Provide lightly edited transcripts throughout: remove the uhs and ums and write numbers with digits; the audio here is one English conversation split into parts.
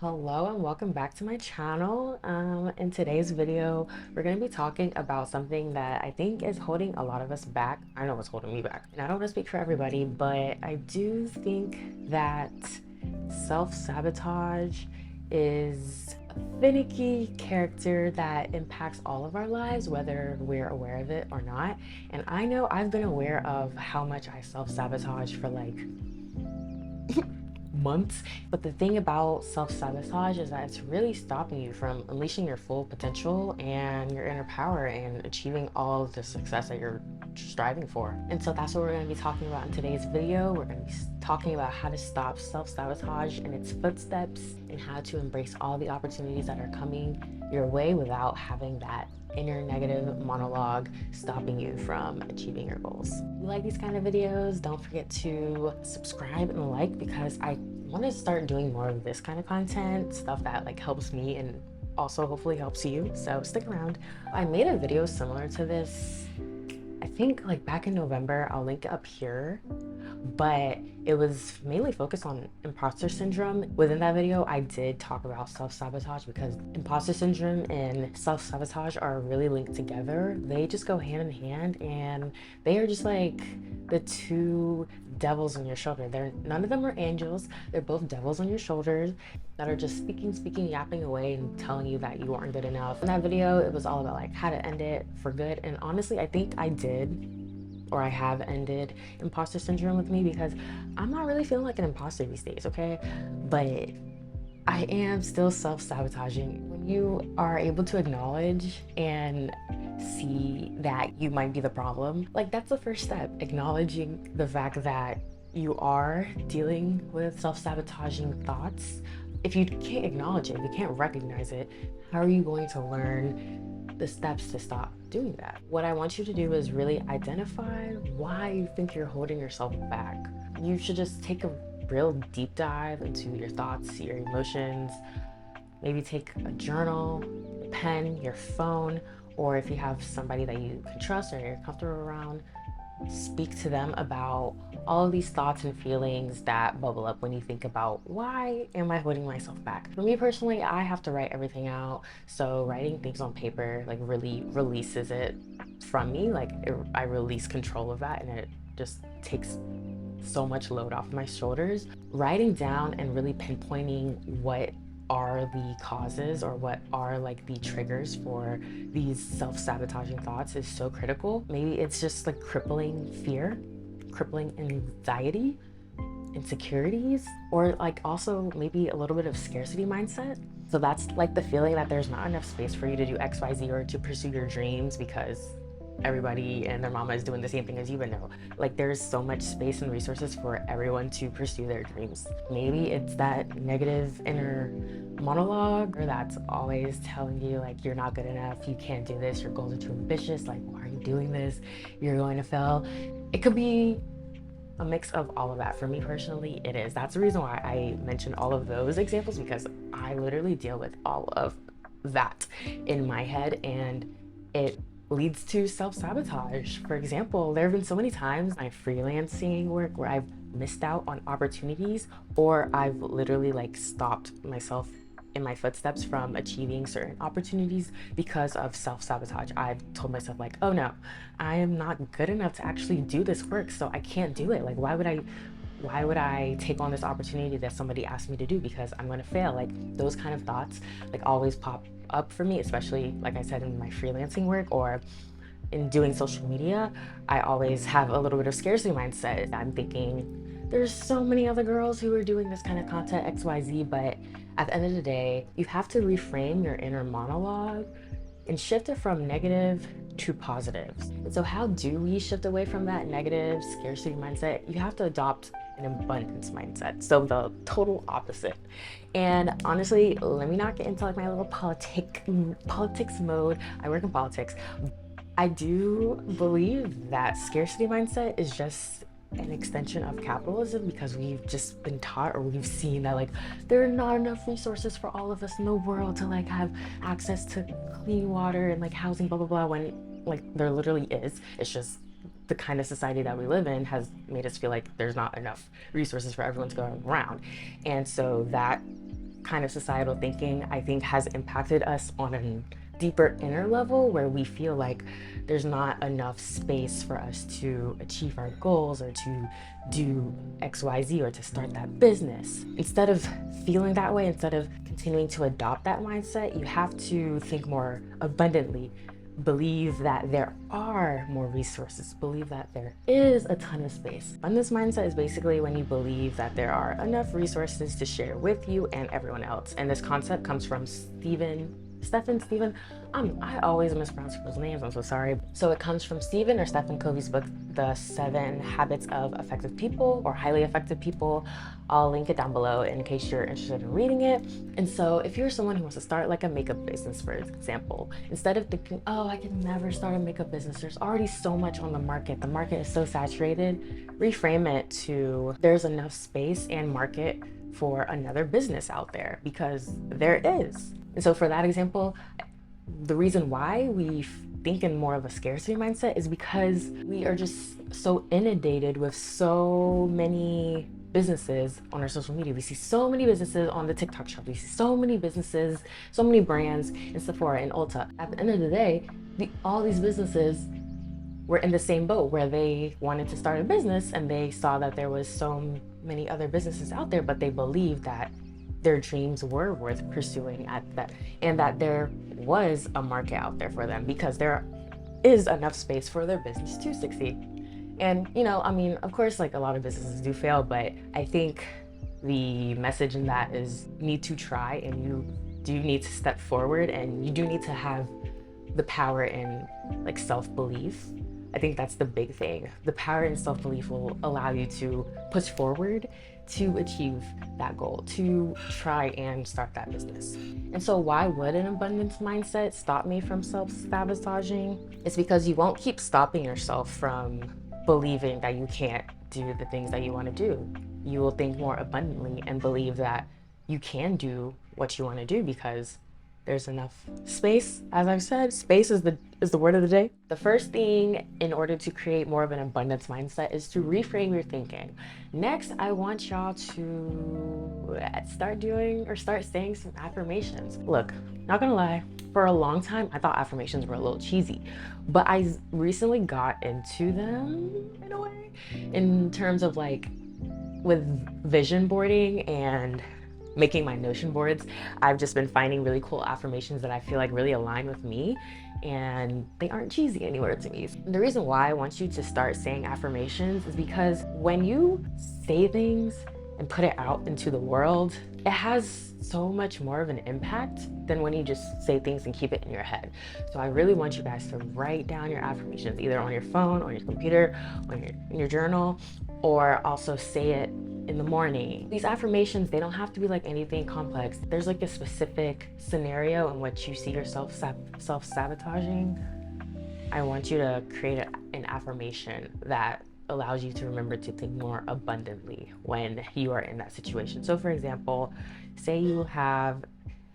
Hello and welcome back to my channel. In today's video, we're going to be talking about something that I think is holding a lot of us back. I know what's holding me back, and I don't want to speak for everybody, but I do think that self-sabotage is a finicky character that impacts all of our lives, whether we're aware of it or not. And I know I've been aware of how much I self-sabotage for like months. But the thing about self-sabotage is that it's really stopping you from unleashing your full potential and your inner power and achieving all of the success that you're striving for. And so that's what we're going to be talking about in today's video. We're going to be talking about how to stop self-sabotage in its footsteps and how to embrace all the opportunities that are coming your way without having that inner negative monologue stopping you from achieving your goals. If you like these kind of videos, don't forget to subscribe and like, because I want to start doing more of this kind of content, stuff that like helps me and also hopefully helps you. So stick around. I made a video similar to this, I think like back in November. I'll link it up here, but it was mainly focused on imposter syndrome. Within that video, I did talk about self-sabotage because imposter syndrome and self-sabotage are really linked together. They just go hand in hand, and they are just like the two devils on your shoulder. None of them are angels. They're both devils on your shoulders that are just speaking, yapping away and telling you that you aren't good enough. In that video, it was all about like how to end it for good. And honestly, I think I did, or I have ended imposter syndrome with me, because I'm not really feeling like an imposter these days, okay? But I am still self-sabotaging. When you are able to acknowledge and see that you might be the problem, like that's the first step, acknowledging the fact that you are dealing with self-sabotaging thoughts. If you can't acknowledge it, if you can't recognize it, how are you going to learn the steps to stop doing that? What I want you to do is really identify why you think you're holding yourself back. You should just take a real deep dive into your thoughts, your emotions. Maybe take a journal, a pen, your phone, or if you have somebody that you can trust or you're comfortable around, speak to them about all of these thoughts and feelings that bubble up when you think about, why am I holding myself back? For me personally, I have to write everything out. So writing things on paper like really releases it from me. I release control of that, and it just takes so much load off my shoulders. Writing down and really pinpointing what are the causes or what are like the triggers for these self-sabotaging thoughts is so critical. Maybe it's just like crippling fear, crippling anxiety, insecurities, or like also maybe a little bit of scarcity mindset. So that's like the feeling that there's not enough space for you to do XYZ or to pursue your dreams because everybody and their mama is doing the same thing as you. But no, like there's so much space and resources for everyone to pursue their dreams. Maybe it's that negative inner monologue or that's always telling you like you're not good enough, you can't do this, your goals are too ambitious, like why are you doing this, you're going to fail. It could be a mix of all of that. For me personally, it is. That's the reason why I mentioned all of those examples, because I literally deal with all of that in my head, and it leads to self-sabotage. For example, there have been so many times in my freelancing work where I've missed out on opportunities, or I've literally like stopped myself in my footsteps from achieving certain opportunities because of self-sabotage. I've told myself like, oh no, I am not good enough to actually do this work, so I can't do it. Like why would I take on this opportunity that somebody asked me to do, because I'm gonna fail? Like those kind of thoughts like always pop up for me, especially like I said in my freelancing work or in doing social media. I always have a little bit of scarcity mindset. I'm thinking there's so many other girls who are doing this kind of content XYZ, but at the end of the day, you have to reframe your inner monologue and shift it from negative to positive. And so how do we shift away from that negative scarcity mindset? You have to adopt an abundance mindset, so the total opposite. And honestly, let me not get into like my little politics mode. I work in politics. I do believe that scarcity mindset is just an extension of capitalism, because we've just been taught, or we've seen that like there are not enough resources for all of us in the world to like have access to clean water and like housing, blah blah blah, when like there literally is. It's just the kind of society that we live in has made us feel like there's not enough resources for everyone to go around. And so that kind of societal thinking, I think, has impacted us on a deeper inner level where we feel like there's not enough space for us to achieve our goals or to do XYZ or to start that business. Instead of feeling that way, instead of continuing to adopt that mindset, you have to think more abundantly. Believe that there are more resources, believe that there is a ton of space. Abundance mindset is basically when you believe that there are enough resources to share with you and everyone else. And this concept comes from Stephen. I always mispronounce people's names, I'm so sorry. So it comes from Stephen Covey's book, The 7 Habits of Effective People or Highly Effective People. I'll link it down below in case you're interested in reading it. And so if you're someone who wants to start like a makeup business, for example, instead of thinking, oh, I can never start a makeup business, there's already so much on the market is so saturated, reframe it to there's enough space and market for another business out there, because there is. And so for that example, the reason why we think in more of a scarcity mindset is because we are just so inundated with so many businesses on our social media. We see so many businesses on the TikTok shop. We see so many businesses, so many brands in Sephora and Ulta. At the end of the day, all these businesses were in the same boat where they wanted to start a business and they saw that there was so many other businesses out there, but they believed that their dreams were worth pursuing and that there was a market out there for them because there is enough space for their business to succeed. And of course, like a lot of businesses do fail, but I think the message in that is you need to try and you do need to step forward and you do need to have the power in like self-belief. I think that's the big thing. The power and self-belief will allow you to push forward to achieve that goal, to try and start that business. And so why would an abundance mindset stop me from self-sabotaging? It's because you won't keep stopping yourself from believing that you can't do the things that you want to do. You will think more abundantly and believe that you can do what you want to do because there's enough space. As I've said, space is the word of the day. The first thing in order to create more of an abundance mindset is to reframe your thinking. Next, I want y'all to start saying some affirmations. Look, not gonna lie, for a long time, I thought affirmations were a little cheesy, but I recently got into them in a way, in terms of like with vision boarding and making my Notion boards. I've just been finding really cool affirmations that I feel like really align with me and they aren't cheesy anywhere to me. The reason why I want you to start saying affirmations is because when you say things and put it out into the world, it has so much more of an impact than when you just say things and keep it in your head. So I really want you guys to write down your affirmations, either on your phone, on your computer, in your journal, or also say it in the morning. These affirmations, they don't have to be like anything complex. There's like a specific scenario in which you see yourself self-sabotaging. I want you to create an affirmation that allows you to remember to think more abundantly when you are in that situation. So for example, say you have,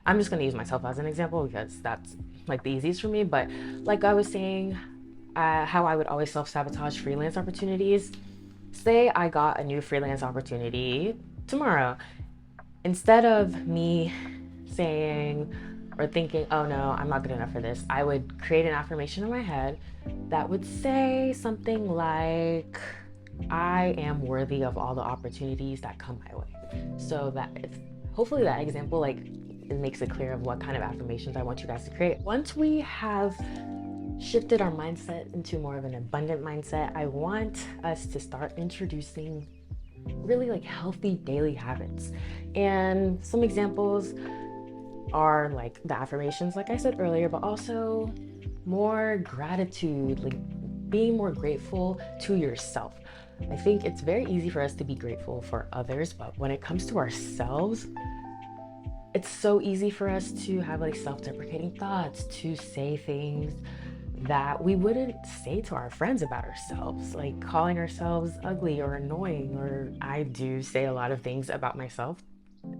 I'm just going to use myself as an example because that's like the easiest for me, but like I was saying, how I would always self-sabotage freelance opportunities. Say I got a new freelance opportunity tomorrow. Instead of me saying or thinking, oh no, I'm not good enough for this, I would create an affirmation in my head that would say something like, I am worthy of all the opportunities that come my way. So that hopefully that example, like, it makes it clear of what kind of affirmations I want you guys to create. Once we have shifted our mindset into more of an abundant mindset, I want us to start introducing really like healthy daily habits. And some examples are like the affirmations, like I said earlier, but also more gratitude, like being more grateful to yourself. I think it's very easy for us to be grateful for others, but when it comes to ourselves, it's so easy for us to have like self-deprecating thoughts, to say things that we wouldn't say to our friends about ourselves, like calling ourselves ugly or annoying. Or I do say a lot of things about myself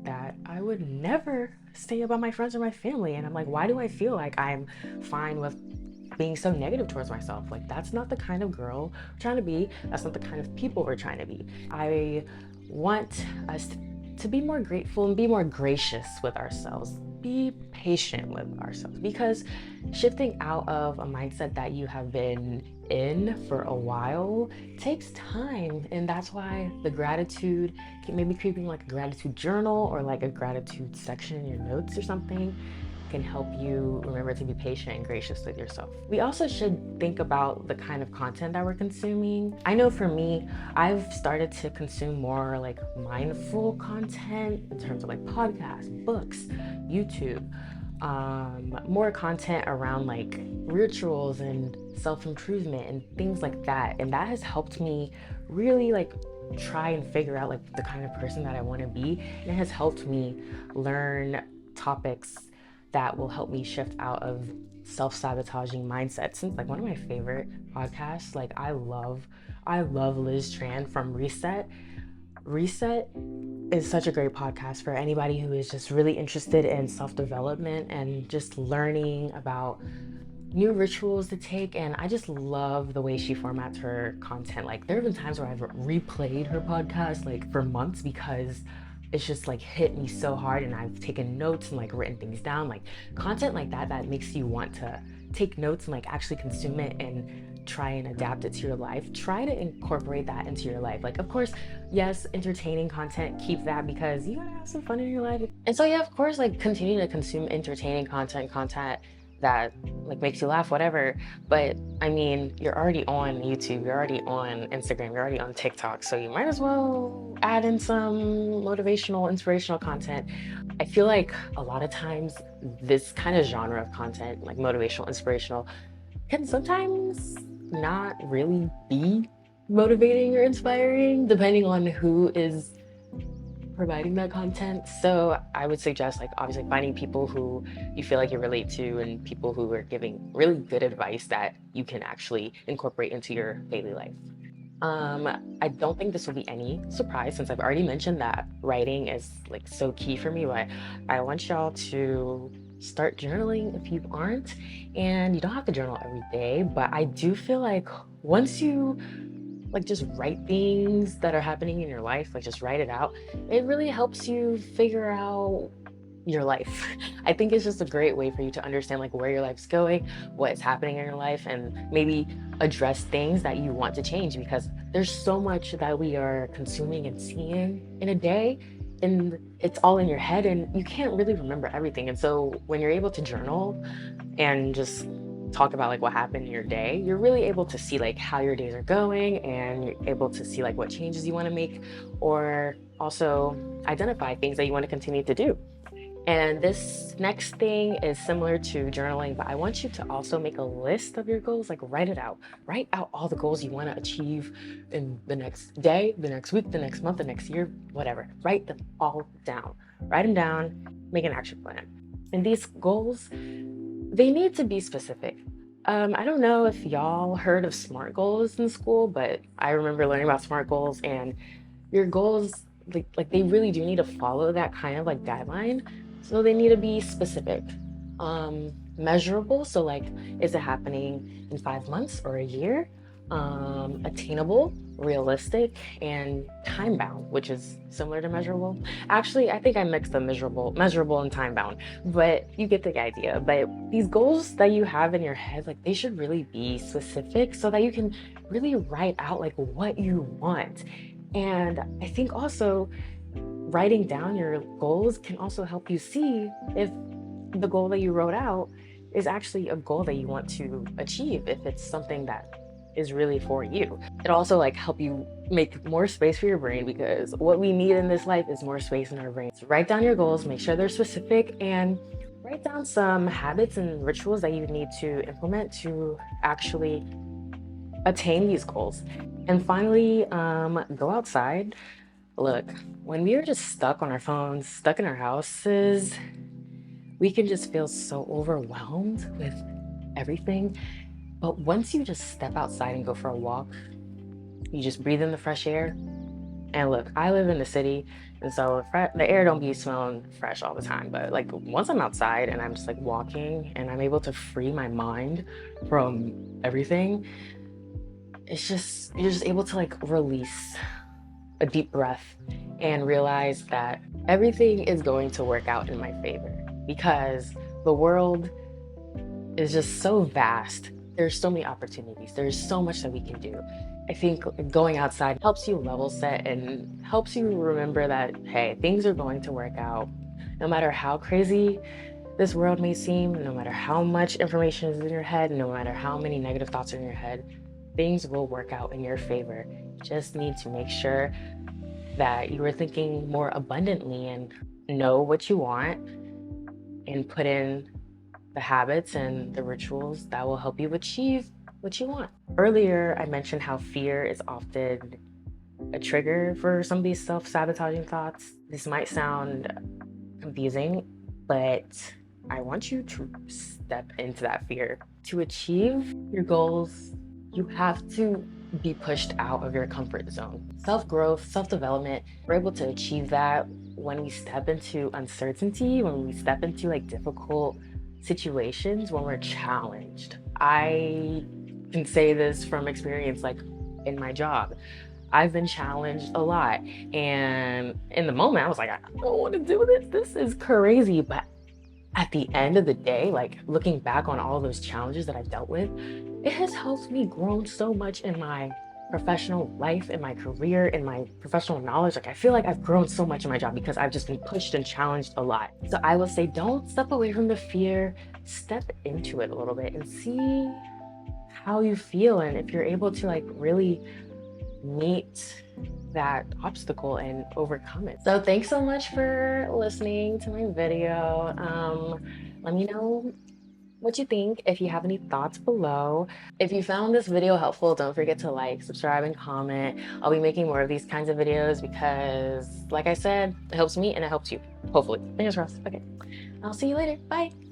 that I would never say about my friends or my family. And I'm like, why do I feel like I'm fine with being so negative towards myself? Like, that's not the kind of girl we're trying to be. That's not the kind of people we're trying to be. I want us to be more grateful and be more gracious with ourselves. Be patient with ourselves, because shifting out of a mindset that you have been in for a while takes time. And that's why the gratitude, maybe creeping like a gratitude journal or like a gratitude section in your notes or something, can help you remember to be patient and gracious with yourself. We also should think about the kind of content that we're consuming. I know for me, I've started to consume more like mindful content in terms of like podcasts, books, YouTube, more content around like rituals and self-improvement and things like that. And that has helped me really like try and figure out like the kind of person that I want to be. And it has helped me learn topics that will help me shift out of self-sabotaging mindsets. Since like one of my favorite podcasts, like I love Liz Tran from Reset is such a great podcast for anybody who is just really interested in self-development and just learning about new rituals to take. And I just love the way she formats her content. Like there have been times where I've replayed her podcast like for months, because it's just like hit me so hard, and I've taken notes and like written things down. Like content like that makes you want to take notes and like actually consume it and try and adapt it to your life. Try to incorporate that into your life. Like of course, yes, entertaining content, keep that, because you gotta have some fun in your life. And so yeah, of course, like continue to consume entertaining content that like makes you laugh, whatever. But I mean, you're already on YouTube, you're already on Instagram, you're already on TikTok, so you might as well add in some motivational, inspirational content. I feel like a lot of times this kind of genre of content, like motivational, inspirational, can sometimes not really be motivating or inspiring, depending on who is providing that content. So I would suggest like obviously finding people who you feel like you relate to, and people who are giving really good advice that you can actually incorporate into your daily life. I don't think this will be any surprise, since I've already mentioned that writing is like so key for me, but I want y'all to start journaling if you aren't. And you don't have to journal every day, but I do feel like once you like just write things that are happening in your life, like just write it out, it really helps you figure out your life. I think it's just a great way for you to understand like where your life's going, what is happening in your life, and maybe address things that you want to change, because there's so much that we are consuming and seeing in a day, and it's all in your head and you can't really remember everything. And so when you're able to journal and just talk about like what happened in your day, you're really able to see like how your days are going, and you're able to see like what changes you want to make, or also identify things that you want to continue to do. And this next thing is similar to journaling, but I want you to also make a list of your goals. Like write it out. Write out all the goals you want to achieve in the next day, the next week, the next month, the next year, whatever. Write them all down. Write them down, make an action plan. And these goals, they need to be specific. I don't know if y'all heard of SMART goals in school, but I remember learning about SMART goals, and your goals, like they really do need to follow that kind of like guideline. So they need to be specific, measurable. So like, is it happening in 5 months or a year? Attainable, realistic, and time bound, which is similar to measurable. Actually, I think I mixed the measurable and time bound, but you get the idea. But these goals that you have in your head, like they should really be specific so that you can really write out like what you want. And I think also writing down your goals can also help you see if the goal that you wrote out is actually a goal that you want to achieve, if it's something that is really for you. It also like help you make more space for your brain, because what we need in this life is more space in our brains. So write down your goals, make sure they're specific, and write down some habits and rituals that you need to implement to actually attain these goals. And finally, go outside. Look, when we are just stuck on our phones, stuck in our houses, we can just feel so overwhelmed with everything. But once you just step outside and go for a walk, you just breathe in the fresh air. And look, I live in the city, and so the air don't be smelling fresh all the time. But like once I'm outside and I'm just like walking and I'm able to free my mind from everything, it's just, you're just able to like release a deep breath and realize that everything is going to work out in my favor because the world is just so vast. There's so many opportunities. There's so much that we can do. I think going outside helps you level set and helps you remember that, hey, things are going to work out. No matter how crazy this world may seem, no matter how much information is in your head, no matter how many negative thoughts are in your head, things will work out in your favor. You just need to make sure that you are thinking more abundantly and know what you want and put in the habits and the rituals that will help you achieve what you want. Earlier, I mentioned how fear is often a trigger for some of these self sabotaging thoughts. This might sound confusing, but I want you to step into that fear. To achieve your goals, you have to be pushed out of your comfort zone. Self growth, self development, we're able to achieve that when we step into uncertainty, when we step into like difficult situations, when we're challenged. I can say this from experience, like in my job. I've been challenged a lot. And in the moment, I was like, I don't want to do this. This is crazy. But at the end of the day, like looking back on all those challenges that I've dealt with, it has helped me grow so much in my professional life, in my career, in my professional knowledge. Like I feel like I've grown so much in my job because I've just been pushed and challenged a lot. So I will say, don't step away from the fear, step into it a little bit and see how you feel. And if you're able to like really meet that obstacle and overcome it. So thanks so much for listening to my video. Let me know what you think. If you have any thoughts below. If you found this video helpful, don't forget to like, subscribe, and comment. I'll be making more of these kinds of videos because, like I said, it helps me and it helps you. Hopefully. Fingers crossed. Okay. I'll see you later. Bye.